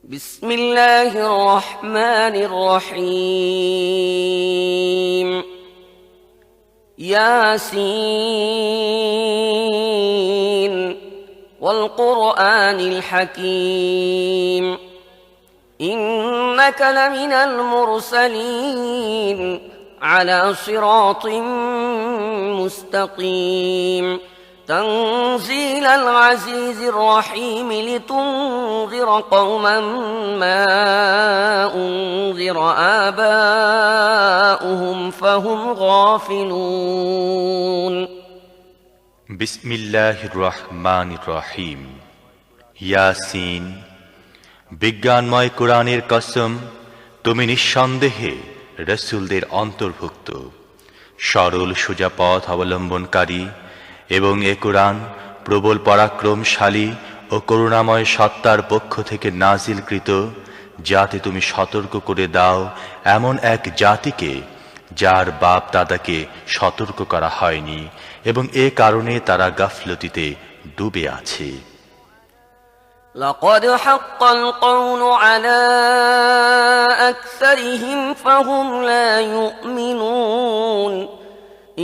بسم الله الرحمن الرحيم ياسين والقرآن الحكيم إنك لمن المرسلين على صراط مستقيم تنزيل العزيز الرحيم لتنذر قوما ما أنذر آباؤهم فهم غافلون বিসমিল্লাহির রহমানির রহিম। ইয়াসিন। বিজ্ঞানময় কোরআনের কসম, তুমি নিঃসন্দেহে রাসূলদের অন্তর্ভুক্ত, সরল সোজা পথ অবলম্বনকারী, এবং এ কোরআন প্রবল পরাক্রমশালী ও করুণাময় সত্তার পক্ষ থেকে নাজিলকৃত, যাতে তুমি সতর্ক করে দাও এমন এক জাতিকে যার বাপ দাদাকে সতর্ক করা হয়নি এবং এ কারণে তারা গাফলতিতে ডুবে আছে। لقد حق القول على أكثرهم فهم لا يؤمنون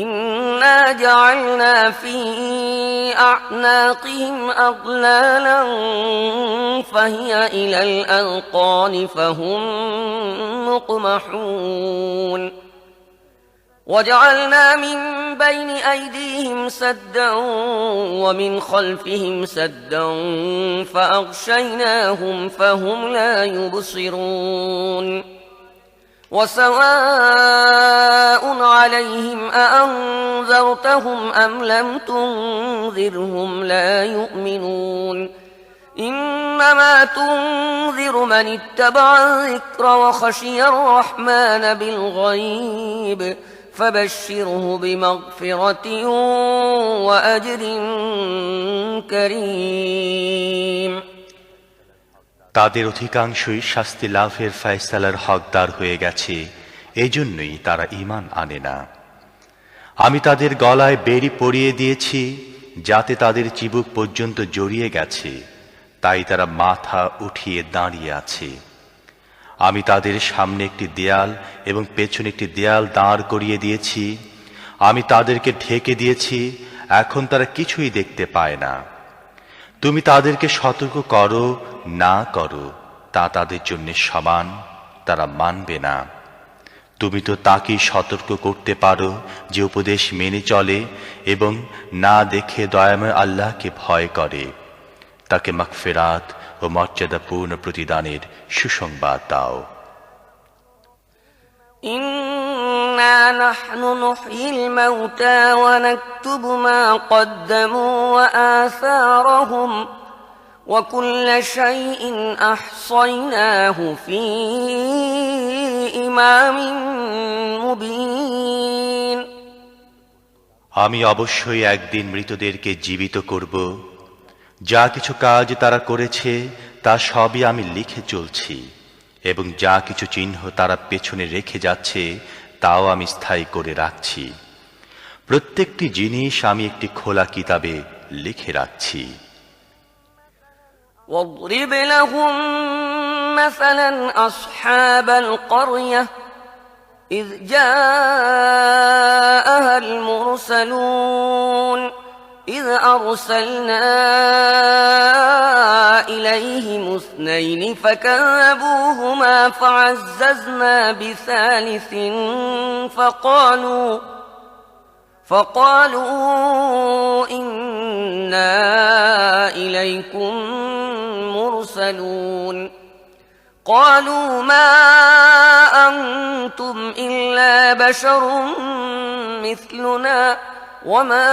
إنا جعلنا في أعناقهم أغلالا فهي إلى الأذقان فهم مقمحون وجعلنا من بين أيديهم سدا ومن خلفهم سدا فأغشيناهم فهم لا يبصرون وسواء عليهم أأنذرتهم أم لم تنذرهم لا يؤمنون إنما تنذر من اتبع الذكر وخشي الرحمن بالغيب فبشره بمغفرة وأجر كريم তাদের অধিকাংশই শাস্তি লাভের ফয়সালার হকদার হয়ে গেছে, এজন্যই তারা ঈমান আনে না। আমি তাদের গলায় বেড়ি পরিয়ে দিয়েছি যাতে তাদের চিবুক পর্যন্ত জড়িয়ে গেছে, তাই তারা মাথা উঠিয়ে দাঁড়িয়ে আছে। আমি তাদের সামনে একটি দেয়াল এবং পেছনে একটি দেয়াল দাঁড় করিয়ে দিয়েছি। আমি তাদেরকে ঢেকে দিয়েছি, এখন তারা কিছুই দেখতে পায় না। তুমি তাদেরকে সতর্ক করো না করো তা তাদের জন্য সমান, তারা মানবে না। তুমি তো তাকেই সতর্ক করতে পারো যে উপদেশ মেনে চলে এবং না দেখে দয়াময় আল্লাহকে ভয় করে। তাকে মাগফিরাত ও মর্যাদাপূর্ণ প্রতিদানের সুসংবাদ দাও। إنا نحن نحيي الموتى ونكتب ما قدموا وآثارهم وكل شيء أحصيناه في إمام مبين আমি অবশ্যই একদিন মৃতদেরকে জীবিত করব। যা কিছু কাজ তারা করেছে তা সবই আমি লিখে চলছি, এবং যা কিছু চিহ্ন তারা পেছনে রেখে যাচ্ছে তাও আমি স্থায়ী করে রাখছি। প্রত্যেকটি জিনিস আমি একটি খোলা কিতাবে লিখে রাখছি। واضرب لهم مثلا أصحاب القرية إذ جاءها المرسلون إذ أرسلنا إليهم اثنين فكذبوهما فعززنا بثالث فقالوا إنا إليكم مرسلون قالوا ما أنتم إلا بشر مثلنا وما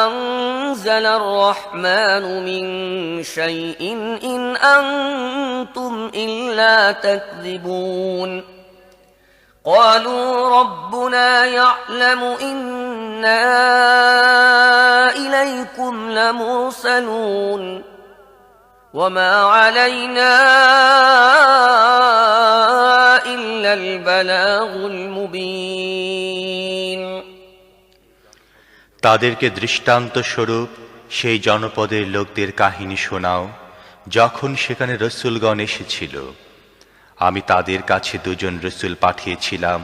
أنزل الرحمن من شيء إن أنتم إلا تكذبون قالوا ربنا يعلم إنا إليكم لمرسلون وما علينا إلا البلاغ المبين তাদেরকে দৃষ্টান্ত স্বরূপ সেই জনপদের লোকদের কাহিনী শোনাও যখন সেখানে রসুলগণ এসেছিল, আমি তাদের কাছে দুজন রসুল পাঠিয়েছিলাম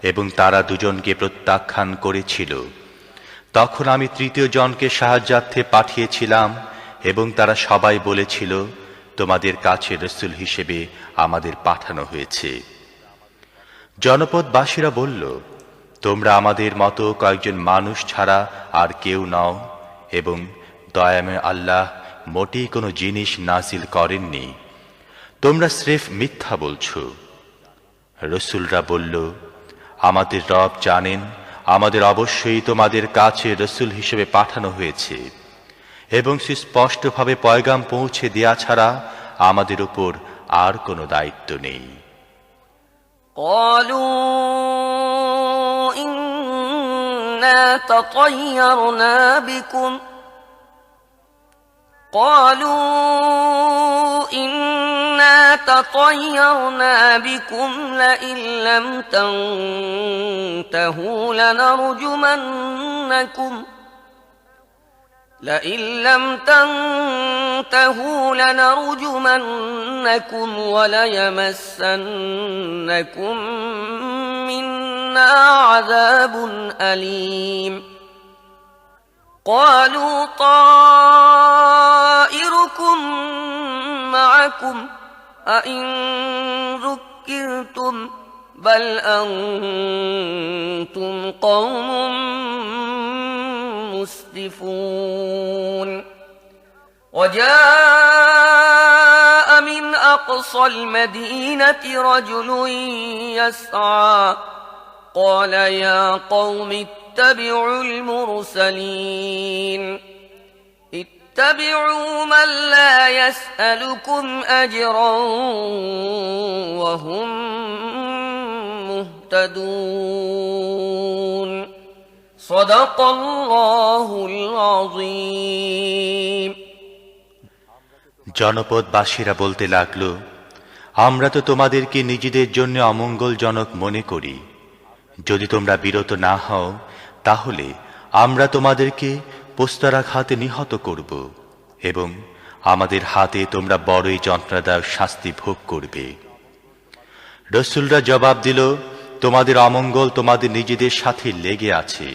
এবং তারা দুজনকে প্রত্যাখ্যান করেছিল। তখন আমি তৃতীয় জনকে সাহায্যার্থে পাঠিয়েছিলাম এবং তারা সবাই বলেছিল, তোমাদের কাছে রসুল হিসেবে আমাদের পাঠানো হয়েছে। জনপদবাসীরা বলল, তোমরা আমাদের মতো কয়েকজন মানুষ ছাড়া আর কেউ নও এবং দয়াময় আল্লাহ মোটেই কোনো জিনিস নাজিল করেননি, তোমরা স্রেফ মিথ্যা বলছো। রসুলরা বলল, আমাদের রব জানেন আমাদের অবশ্যই তোমাদের কাছে রসুল হিসেবে পাঠানো হয়েছে এবং সুস্পষ্টভাবে পয়গাম পৌঁছে দেয়া ছাড়া আমাদের উপর আর কোনো দায়িত্ব নেই। قالوا إنا تطيرنا بكم لئن لم تنتهوا لنرجمنكم وليمسنكم منا عذاب أليم قالوا طائركم معكم أئن ذكرتم بل أنتم قوم مسرفون وجاء من أقصى المدينة رجل يسعى قال يا قوم اتبعوا المرسلين اتبعوا من لا يسألكم أجرا وهم مهتدون صدق الله العظيم জনপদবাসীরা বলতে লাগল, আমরা তো তোমাদেরকে নিজেদের জন্য অমঙ্গলজনক মনে করি। যদি তোমরা বিরত না হও তাহলে আমরা তোমাদেরকে পোস্তারাঘাতে নিহত করব এবং আমাদের হাতে তোমরা বড়ই যন্ত্রণাদায়ক শাস্তি ভোগ করবে। রসুলরা জবাব দিল, তোমাদের অমঙ্গল তোমাদের নিজেদের সাথে লেগে আছে।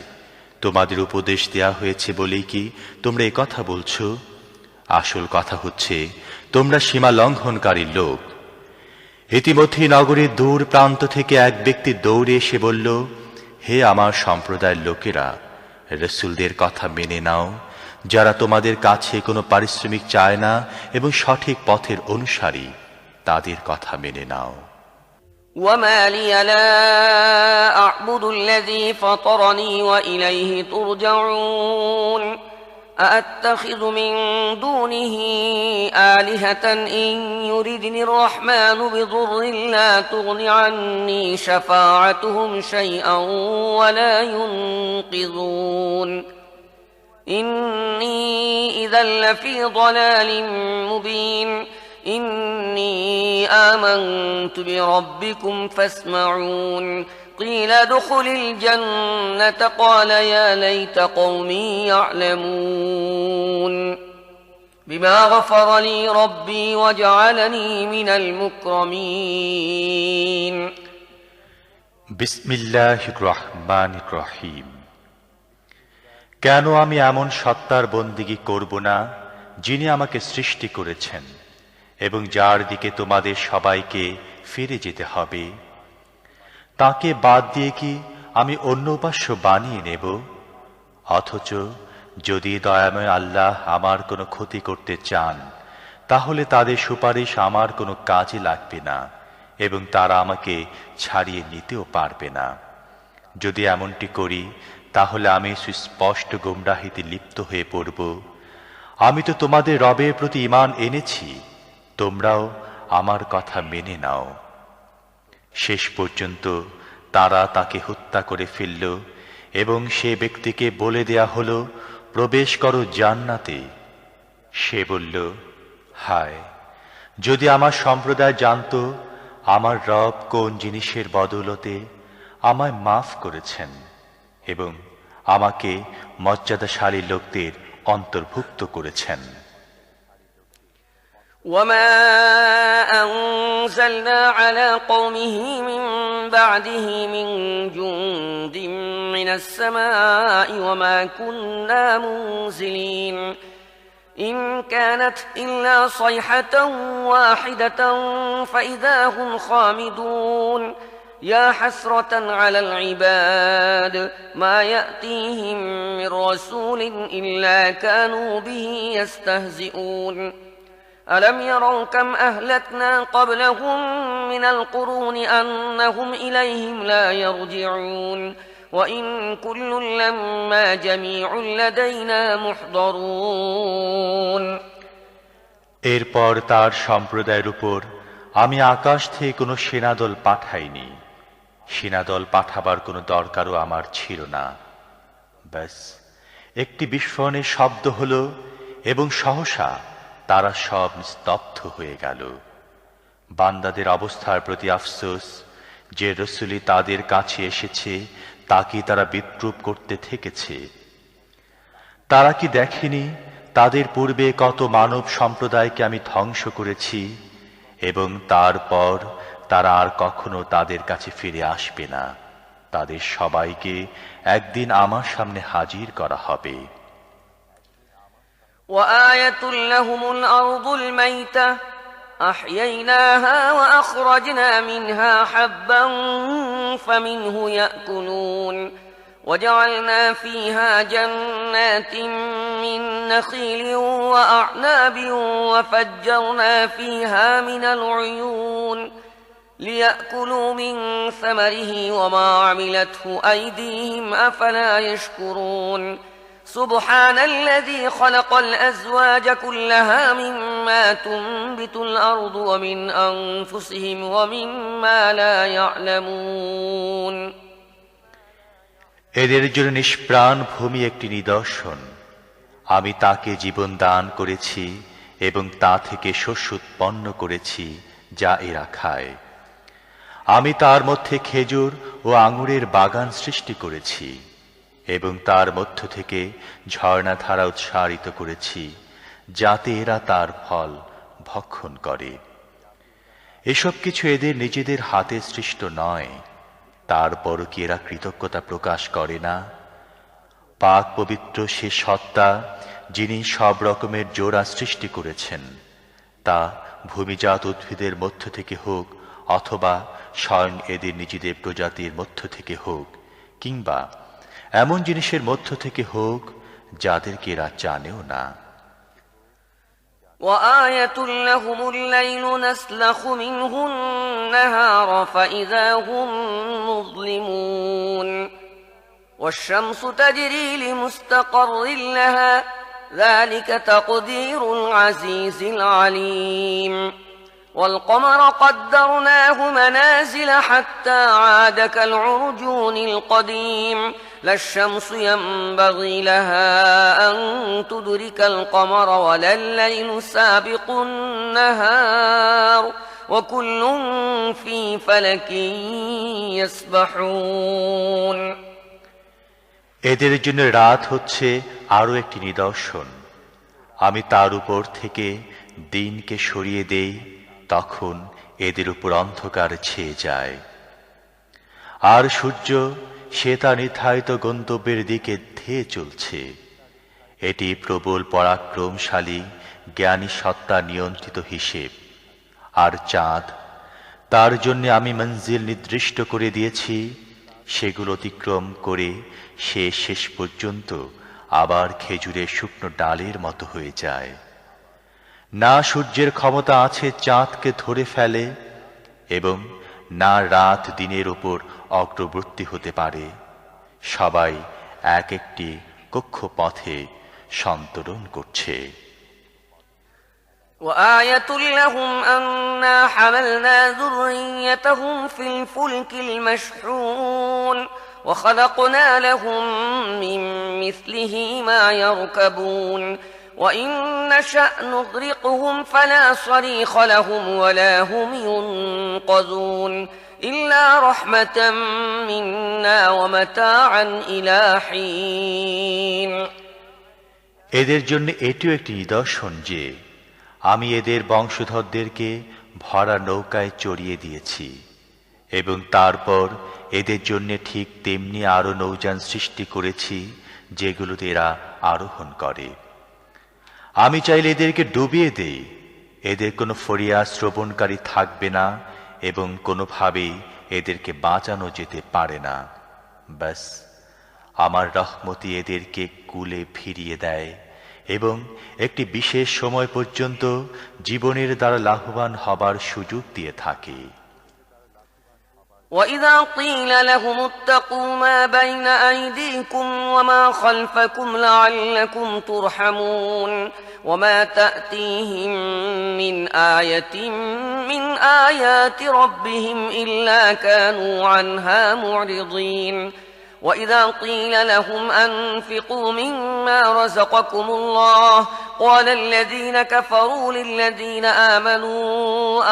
তোমাদের উপদেশ দেয়া হয়েছে বলেই কি তোমরা এই কথা বলছো? আসল কথা হচ্ছে তোমরা সীমা লঙ্ঘনকারী লোক। ইতিমধ্যে নগরীর দূর প্রান্ত থেকে এক ব্যক্তি দৌড়ে এসে বলল, হে আমার সম্প্রদায়ের লোকেরা, রসুলদের কথা মেনে নাও, যারা তোমাদের কাছে কোনো পারিশ্রমিক চায় না এবং সঠিক পথের অনুসারী, তাদের কথা মেনে নাও। وما لي لا أعبد الذي فطرني وإليه ترجعون أأتخذ من دونه آلهة إن يردني الرحمن بضر لا تغن عني شفاعتهم شيئا ولا ينقذون إني إذا لفي ضلال مبين إني آمنت بربكم فاسمعون قيل ادخل الجنة قال يا ليت قومي يعلمون بما غفر لي ربي وجعلني من المكرمين বিসমিল্লাহির রহমানির রহিম। কেন আমি এমন সত্তার বন্দিগি করব না যিনি আমাকে সৃষ্টি করেছেন এবং যার দিকে তোমাদের সবাইকে ফিরে যেতে হবে? তাকে বাদ দিয়ে কি আমি অন্য উপাস্য বানিয়ে নেব? অথচ যদি দয়াময় আল্লাহ আমার কোনো ক্ষতি করতে চান তাহলে তাদের সুপারিশ আমার কোনো কাজে লাগবে না এবং তারা আমাকে ছাড়িয়ে নিতেও পারবে না। যদি এমনটি করি তাহলে আমি সুস্পষ্ট গোমরাহিতে লিপ্ত হয়ে পড়ব। আমি তো তোমাদের রবের প্রতি ঈমান এনেছি, তোমরাও আমার কথা মেনে নাও। শেষ পর্যন্ত তারা তাকে হত্যা করে ফেলল এবং সে ব্যক্তিকে বলে দেয়া হলো, প্রবেশ করো জান্নাতে। সে বলল, হায়, যদি আমার সম্প্রদায় জানতো আমার রব কোন জিনিসের বদৌলতে আমায় মাফ করেছেন এবং আমাকে মর্যাদাশালী লোকদের অন্তর্ভুক্ত করেছেন। وما أنزلنا على قومه من بعده من جند من السماء وما كنا منزلين إن كانت إلا صيحة واحدة فإذا هم خامدون يا حسرة على العباد ما يأتيهم من رسول إلا كانوا به يستهزئون ألم يروا كم أهلكنا قبلهم من القرون أنهم إليهم لا يرجعون وإن كل لما جميع لدينا محضرون এরপর তার সম্প্রদায়ের উপর আমি আকাশ থেকে কোনো সেনাদল পাঠাইনি, সেনাদল পাঠাবার কোনো দরকারও আমার ছিল না। ব্যাস একটি বিস্ফোরণের শব্দ হলো এবং সহসা তারা সব স্তব্ধ হয়ে গেল। বান্দাদের অবস্থার প্রতি আফসোস, যে রসূলই তাদের কাছে এসেছে তাকে তারা বিদ্রূপ করতে থেকেছে। তারা কি দেখেনি তাদের পূর্বে কত মানব সম্প্রদায়কে আমি ধ্বংস করেছি এবং তারপর তারা আর কখনো তাদের কাছে ফিরে আসবে না। তাদের সবাইকে একদিন আমার সামনে হাজির করা হবে। وآية لهم الأرض الميتة أحييناها وأخرجنا منها حبا فمنه يأكلون وجعلنا فيها جنات من نخيل وأعناب وفجرنا فيها من العيون ليأكلوا من ثمره وما عملته أيديهم أفلا يشكرون سبحان الذي خلق الأزواج كلها مما تنبت الأرض ومن أنفسهم ومما لا يعلمون এদের জন্য নিষ্প্রাণ ভূমি একটি নিদর্শন। আমি তাকে জীবন দান করেছি এবং তা থেকে শস্য উৎপন্ন করেছি যা এরা খায়। আমি তার মধ্যে খেজুর ও আঙুরের বাগান সৃষ্টি করেছি এবং তার মধ্য থেকে ঝর্ণাধারা উৎসারিত করেছি যাতে এরা তার ফল ভক্ষণ করে। এসব কিছু এদের নিজেদের হাতে সৃষ্ট নয়, তারপরও কি এরা কৃতজ্ঞতা প্রকাশ করে না? পাক পবিত্র সে সত্তা যিনি সব রকমের জোড়া সৃষ্টি করেছেন, তা ভূমিজাত উদ্ভিদের মধ্য থেকে হোক অথবা স্বয়ং এদের নিজেদের প্রজাতির মধ্য থেকে হোক, কিংবা এমন জিনিসের মধ্য থেকে হোক যাদেরকে এরা জানেও না। وآية لهم الليل نسلخ منه النهار فإذا هم مظلمون والشمس تجري لمستقر لها ذلك تقدير العزيز العليم والقمر قدرناه منازل حتى عاد كالعرجون القديم لا الشمس ينبغي لها أن تدرك القمر ولا الليل سابق النهار وكل في فلك يسبحون এদের জন্য রাত হচ্ছে আরো একটি নিদর্শন। আমি তার উপর থেকে দিনকে সরিয়ে দেই, তখন এদের উপর অন্ধকার ছেয়ে যায়। আর সূর্য সে তার নির্ধারিত গন্তব্যের দিকে ধেয়ে চলছে। এটি প্রবল পরাক্রমশালী জ্ঞানী সত্তা নিয়ন্ত্রিত হিসেব। আর চাঁদ, তার জন্য আমি মঞ্জিল নির্দিষ্ট করে দিয়েছি, সেগুলো অতিক্রম করে সে শেষ পর্যন্ত আবার খেজুরের শুকনো ডালের মতো হয়ে যায়। না সূর্যের ক্ষমতা আছে চাঁদকে ধরে ফেলে এবং না রাত দিনের উপর অগ্রবর্তী হতে পারে। সবাই এক একটি কক্ষপথে সন্তরণ করছে। وآية لهم أنا حملنا ذريتهم في الفلك المشحون وخلقنا لهم من مثله ما يركبون وإن نشأ نغرقهم فلا صريخ لهم ولا هم ينقذون إلا رحمة منا ومتاعا إلى حين এদের জন্য এটিও একটি নিদর্শন যে আমি এদের বংশধরদেরকে ভরা নৌকায় চড়িয়ে দিয়েছি এবং তারপর এদের জন্য ঠিক তেমনি আরো নৌযান সৃষ্টি করেছি যেগুলোতে এরা আরোহণ করে। আমি চাইলে এদেরকে ডুবিয়ে দেই, এদের কোনো ফরিয়াদ শ্রবণকারী থাকবে না এবং কোনোভাবেই এদেরকে বাঁচানো যেতে পারে না। ব্যাস আমার রহমতি এদেরকে কুলে ফিরিয়ে দেয় এবং একটি বিশেষ সময় পর্যন্ত জীবনের দ্বারা লাভবান হবার সুযোগ দিয়ে থাকে। وَإِذَا قِيلَ لَهُمُ اتَّقُوا مَا بَيْنَ أَيْدِيكُمْ وَمَا خَلْفَكُمْ لَعَلَّكُمْ تُرْحَمُونَ وَمَا تَأْتِيهِمْ مِنْ آيَةٍ مِنْ آيَاتِ رَبِّهِمْ إِلَّا كَانُوا عَنْهَا مُعْرِضِينَ وَإِذَا قِيلَ لَهُمْ أَنفِقُوا مِمَّا رَزَقَكُمُ اللَّهُ قَالَ الَّذِينَ كَفَرُوا لِلَّذِينَ آمَنُوا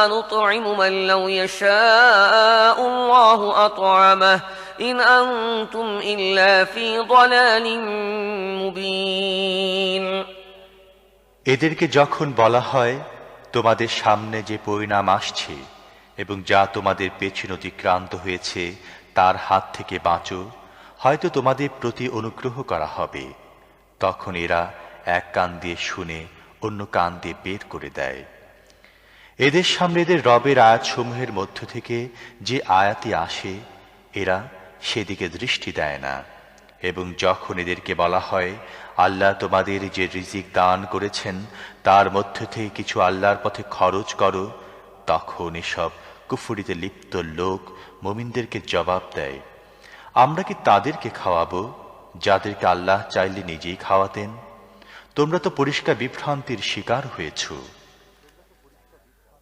أَنُطْعِمُ مَن لَّوْ يَشَاءُ اللَّهُ أَطْعَمَهُ إِنْ أَنتُمْ إِلَّا فِي ضَلَالٍ مُّبِينٍ। এদেরকে যখন বলা হয় তোমাদের সামনে যে পরিণাম আসছে এবং যা তোমাদের পেছন অতিক্রান্ত হয়েছে তার হাত থেকে বাঁচো, হয়তো তোমাদের প্রতি অনুগ্রহ করা হবে, তখন এরা এক কান দিয়ে শুনে অন্য কান দিয়ে বের করে দেয়। এদের সামনে এদের রবের আয়াতসমূহের মধ্য থেকে যে আয়াতি আসে এরা সেদিকে দৃষ্টি দেয় না, এবং যখন এদেরকে বলা হয় আল্লাহ তোমাদের যে রিজিক দান করেছেন তার মধ্য থেকে কিছু আল্লাহর পথে খরচ করো, তখন এসব কুফরিতে লিপ্ত লোক মুমিনদেরকে জবাব দেয়, আমরা কি তাদেরকে খাওয়াবো যাদেরকে আল্লাহ চাইলে নিজেই খাওয়াতেন? তোমরা তো পরিষ্কার বিভ্রান্তির শিকার হয়েছ।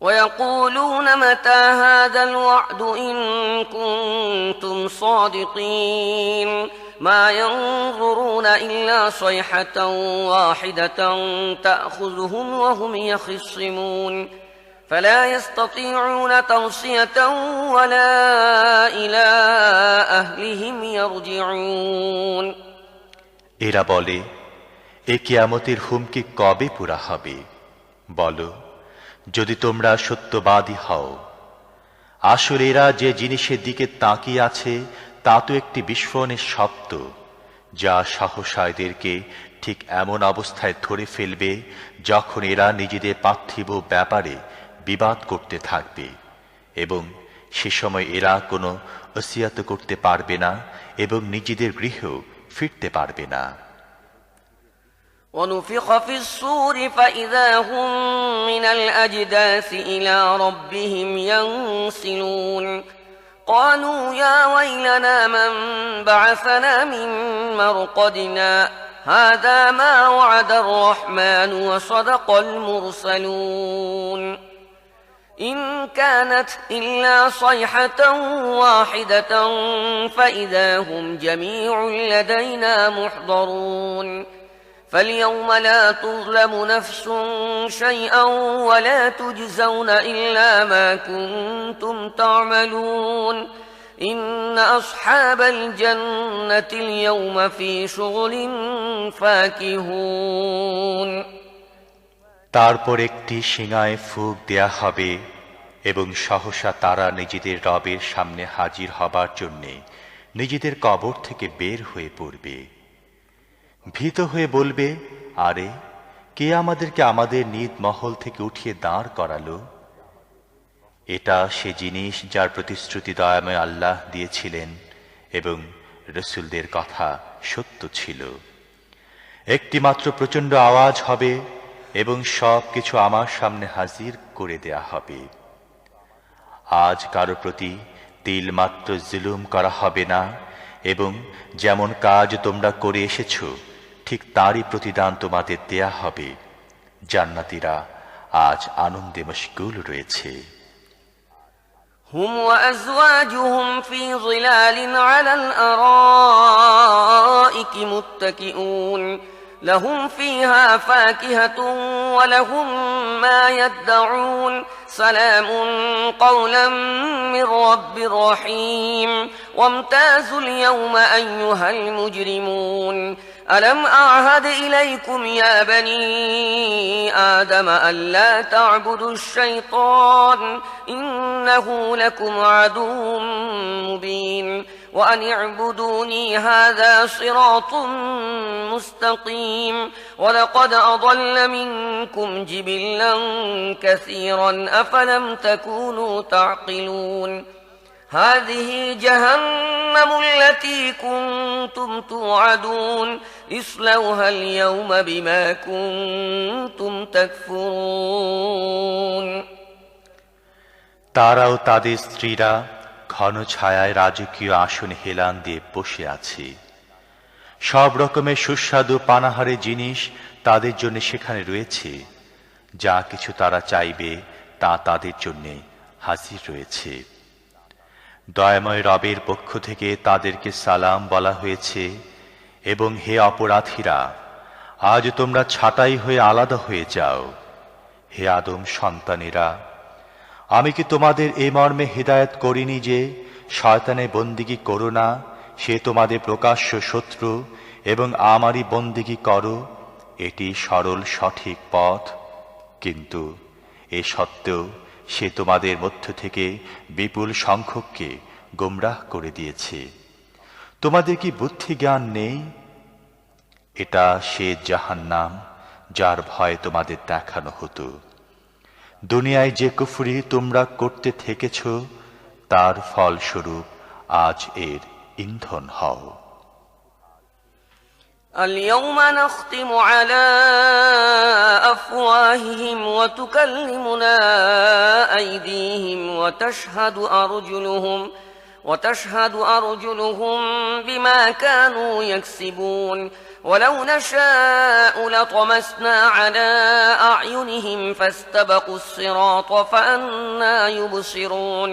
وَيَقُولُونَ مَتَى هَذَا الْوَعْدُ إِن كُنتُمْ صَادِقِينَ مَا يَنظُرُونَ إِلَّا صَيْحَةً وَاحِدَةً تَأْخُذُهُمْ وَهُمْ يَخِصِّمُونَ فَلَا يَسْتَطِيعُونَ تَوْصِيَةً وَلَا إِلَى أَهْلِهِمْ يَرْجِعُونَ। এরা বলে, এ কিয়ামতের হুমকি কবে পুরা হবে? বলো, যদি তোমরা সত্যবাদী হও। আসলে এরা যে জিনিসের দিকে তাকিয়ে আছে তা তো একটি বিস্ফোরণের শব্দ, যা সহসা এদেরকে ঠিক এমন অবস্থায় ধরে ফেলবে যখন এরা নিজেদের পার্থিব ব্যাপারে বিবাদ করতে থাকবে, এবং সে সময় এরা কোনো ওসিয়াত করতে পারবে না এবং নিজেদের গৃহেও ফিরতে পারবে না। وَنُفِخَ فِي الصُّورِ فَإِذَا هُم مِّنَ الْأَجْدَاثِ إِلَى رَبِّهِمْ يَنسِلُونَ قَالُوا يَا وَيْلَنَا مَن بَعَثَنَا مِن مَّرْقَدِنَا هَٰذَا مَا وَعَدَ الرَّحْمَٰنُ وَصَدَقَ الْمُرْسَلُونَ إِن كَانَتْ إِلَّا صَيْحَةً وَاحِدَةً فَإِذَا هُمْ جَمِيعٌ لَّدَيْنَا مُحْضَرُونَ فَالْيَوْمَ لَا تُظْلَمُ نَفْسٌ شَيْئًا وَلَا تُجْزَوْنَ إِلَّا مَا كُنتُمْ تَعْمَلُونَ إِنَّ أَصْحَابَ الْجَنَّةِ الْيَوْمَ فِي شُغُلٍ فَاكِهُونَ। তারপর একটি শিঙায় ফুঁক দেয়া হবে এবং সহসা তারা নিজেদের রবের সামনে হাজির হবার জন্যে নিজেদের কবর থেকে বের হয়ে পড়বে। ভীত হয়ে বলবে, আরে কে আমাদেরকে আমাদের নিজ মহল থেকে উঠিয়ে দাঁড় করালো? এটা সে জিনিস যার প্রতিশ্রুতি দয়াময় আল্লাহ দিয়েছিলেন এবং রসুলদের কথা সত্য ছিল। একটি মাত্র প্রচণ্ড আওয়াজ হবে এবং সব কিছু আমার সামনে হাজির করে দেয়া হবে। আজ কারো প্রতি তিল মাত্র জুলুম করা হবে না, এবং যেমন কাজ তোমরা করে এসেছো ঠিক তারই প্রতিদান তোমাদের দেয়া হবে। জান্নাতীরা আজ আনন্দে মশগুল রয়েছে। হুম ওয়াজওয়াজুহুম ফি যিলালিন আলাল আরাইকি মুত্তাকিউন লাহুম ফিহা ফাকিহাতুন ওয়া লাহুম মা ইয়াদউন সালামুন কওলাম মির রাব্বির রহিম ওয়ামতাজুল ইয়াওমা আইয়ুহাল মুজরিমুন ألم أعهد إليكم يا بني آدم ألا تعبدوا الشيطان إنه لكم عدو مبين وأن اعبدوني هذا صراط مستقيم ولقد أضل منكم جبلا كثيرا أفلم تكونوا تعقلون هذه جهنم التي كنتم توعدون اصلوها اليوم بما كنتم تكفرون তারাও তাদের স্ত্রীরা ঘন ছায়ায় রাজকীয় আসনে হেলান দিয়ে বসে আছে। সব রকমের সুস্বাদু পানাহারে জিনিস তাদের জন্য সেখানে রয়েছে। যা কিছু তারা চাইবে তা তাদের জন্য হাজির রয়েছে। দয়াময় রবের পক্ষ থেকে তাদেরকে সালাম বলা হয়েছে এবং হে অপরাধীরা, আজ তোমরা ছাঁটাই হয়ে আলাদা হয়ে যাও। হে আদম সন্তানেরা, আমি কি তোমাদের এই মর্মে হিদায়াত করিনি যে শয়তানের বন্দিগি করো না, সে তোমাদের প্রকাশ্য শত্রু, এবং আমারই বন্দিগি করো, এটি সরল সঠিক পথ। কিন্তু এ সত্ত্বেও সে তোমাদের মধ্য থেকে বিপুল সংখ্যককে গোমরাহ করে দিয়েছে। তোমাদের কি বুদ্ধি জ্ঞান নেই? এটা সে জাহান্নাম যার ভয় তোমাদের দেখানো হতো। দুনিয়ায় যে কুফরি তোমরা করতে থেকেছ তার ফলস্বরূপ আজ এর ইন্ধন হও। اليوم نختم على أفواههم وتكلمنا أيديهم وتشهد أرجلهم بما كانوا يكسبون ولو نشاء لطمسنا على أعينهم فاستبقوا الصراط فأنى يبصرون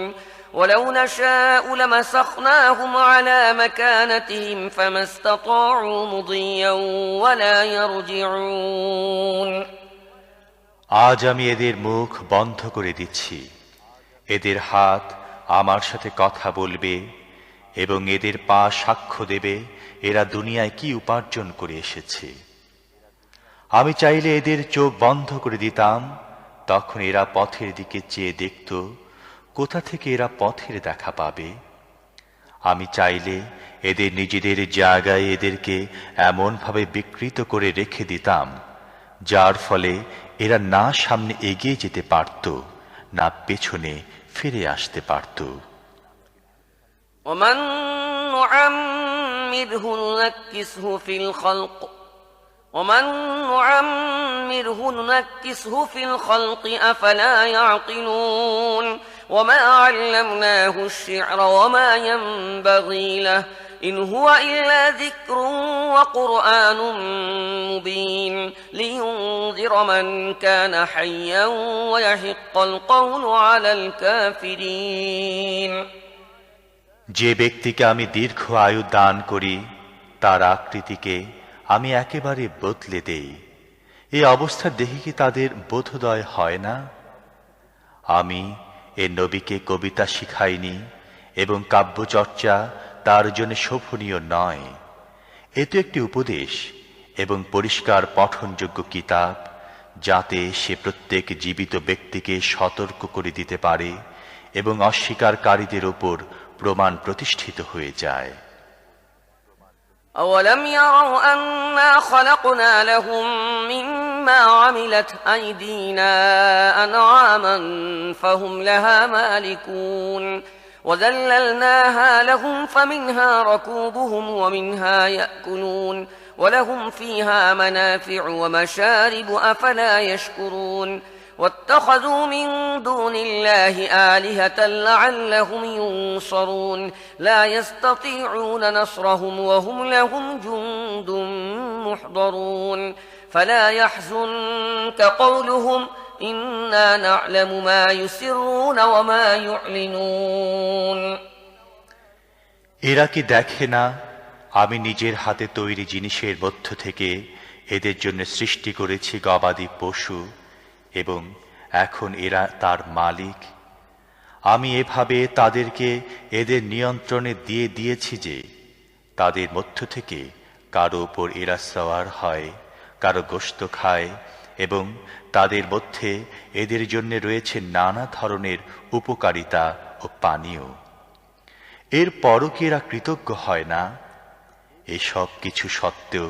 ولو نشاء لمسخناهم على مكانتهم فما استطاعوا مضيا ولا يرجعون আজ আমি এদের মুখ বন্ধ করে দিচ্ছি, এদের হাত আমার সাথে কথা বলবে এবং এদের পা সাক্ষ্য দেবে এরা দুনিয়ায় কি উপার্জন করে এসেছে। আমি চাইলে এদের চোখ বন্ধ করে দিতাম, তখন এরা পথের দিকে চেয়ে দেখত কোথা থেকে এরা পথের দেখা পাবে। আমি চাইলে এদের নিজেদের জায়গায় এদেরকে এমনভাবে বিকৃত করে রেখে দিতাম যার ফলে এরা না সামনে এগিয়ে যেতে পারত, না পেছনে ফিরে আসতে পারত। ومن نعمره ننكسه في الخلق أفلا يعقلون وما علمناه الشعر وما ينبغي له إن هو إلا ذكر وقرآن مبين لينذر من كان حيا ويحق القول على الكافرين যে ব্যক্তিকে আমি দীর্ঘ আয়ু দান করি তার আকৃতিকে আমি একেবারে বদলে দেই, এই অবস্থা দেখে কি তাদের বোধোদয় হয় না? আমি এ নবীকে কবিতা শিখাইনি এবং কাব্যচর্চা তার জন্য শোভনীয় নয়। এ তো একটি উপদেশ এবং পরিষ্কার পঠনযোগ্য কিতাব, যাতে সে প্রত্যেক জীবিত ব্যক্তিকে সতর্ক করে দিতে পারে এবং অস্বীকারীদের উপর প্রমাণ প্রতিষ্ঠিত হয়ে যায়। أولم يروا أنا خلقنا لهم مما عملت أيدينا أنعاما فهم لها مالكون وذللناها لهم فمنها ركوبهم ومنها يأكلون ولهم فيها منافع ومشارب أفلا يشكرون واتخذوا من دون الله آلهة لعلهم ينصرون لا يستطيعون نصرهم وهم لهم جند محضرون فلا يحزنك قولهم إنا نعلم ما يسرون وما يعلنون এরা কি দেখে না আমি নিজের হাতে তৈরি জিনিসের মধ্য থেকে এদের জন্য সৃষ্টি করেছি গবাদি পশু এবং এখন এরা তার মালিক। আমি এভাবে তাদেরকে এদের নিয়ন্ত্রণে দিয়ে দিয়েছি যে তাদের মধ্য থেকে কারো উপর এরা সওয়ার হয়, কারো গোশত খায়, এবং তাদের মধ্যে এদের জন্য রয়েছে নানা ধরনের উপকারিতা ও পানীয়। এর পরও কি এরা কৃতজ্ঞ হয় না? এসব কিছু সত্ত্বেও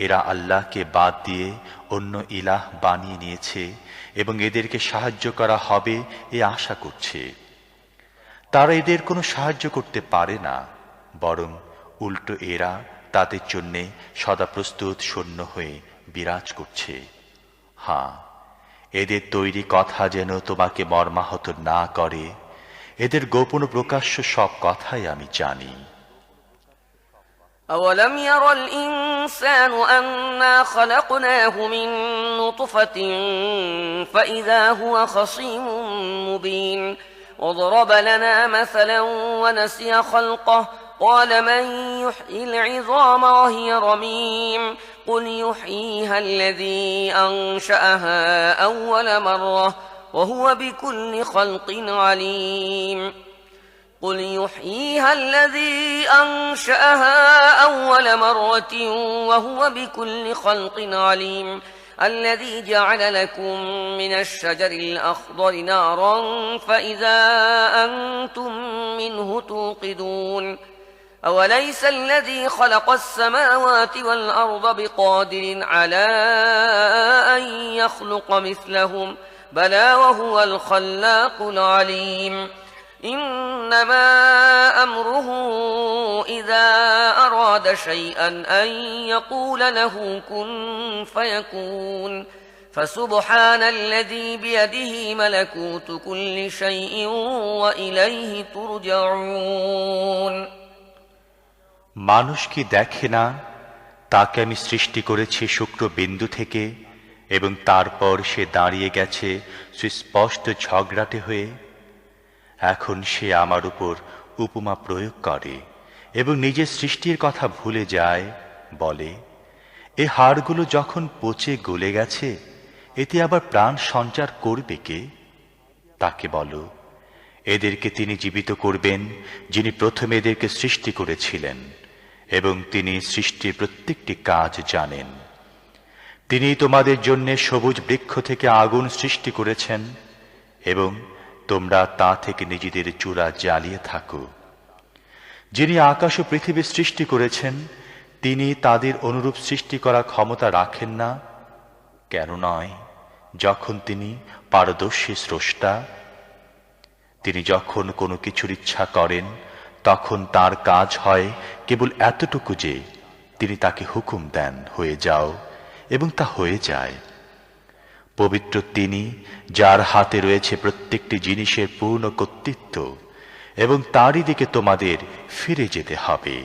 এরা আল্লাহকে বাদ দিয়ে অন্য ইলাহ বানিয়ে নিয়েছে এবং এদেরকে সাহায্য করা হবে এ আশা করছে। তারা এদের কোনো সাহায্য করতে পারে না, বরং উল্টো এরা তাদের জন্যে সদা প্রস্তুত সৈন্য হয়ে বিরাজ করছে। হ্যাঁ, এদের তৈরি কথা যেন তোমাকে মর্মাহত না করে, এদের গোপন প্রকাশ্য সব কথাই আমি জানি। أولم ير الإنسان أنا خلقناه من نطفة فإذا هو خصيم مبين وضرب لنا مثلا ونسي خلقه قال من يحيي العظام وهي رميم قل يحييها الذي أنشأها أول مرة وهو بكل خلق عليم قل يحييها الذي أنشأها أول مرة وهو بكل خلق عليم الذي جعل لكم من الشجر الأخضر نارا فإذا أنتم منه توقدون أوليس الذي خلق السماوات والأرض بقادر على أن يخلق مثلهم بلى وهو الخلاق العليم إنما أمره إذا أراد شيئا أن يقول له كن فيكون فسبحان الذي بيده ملكوت كل شيء وإليه ترجعون মানুষ কি দেখে না, তাকে আমি সৃষ্টি করেছি শুক্র বিন্দু থেকে, এবং তারপর সে দাঁড়িয়ে গেছে সুস্পষ্ট ঝগড়াটে হয়ে। এখন সে আমার উপর উপমা প্রয়োগ করে এবং নিজের সৃষ্টির কথা ভুলে যায়, বলে এ হাড়গুলো যখন পচে গলে গেছে এতে আবার প্রাণ সঞ্চার করবে কে? তাকে বলো, এদেরকে তিনি জীবিত করবেন যিনি প্রথমে এদেরকে সৃষ্টি করেছিলেন, এবং তিনি সৃষ্টির প্রত্যেকটি কাজ জানেন। তিনি তোমাদের জন্য সবুজ বৃক্ষ থেকে আগুন সৃষ্টি করেছেন এবং তোমরা তা থেকে নিজেদের চূড়া জ্বালিয়ে থাকো। যিনি আকাশ ও পৃথিবী সৃষ্টি করেছেন তিনি তাদের অনুরূপ সৃষ্টি করার ক্ষমতা রাখেন না? কেন নয়, যখন তিনি পারদর্শী স্রষ্টা। তিনি যখন কোনো কিছুর ইচ্ছা করেন তখন তার কাজ হয় কেবল এতটুকু যে তিনি তাকে হুকুম দেন হয়ে যাও, এবং তা হয়ে যায়। পবিত্র তিনি, যার হাতে রয়েছে প্রত্যেকটি জিনিসের পূর্ণ কর্তৃত্ব, এবং তারই দিকে তোমাদের ফিরে যেতে হবে।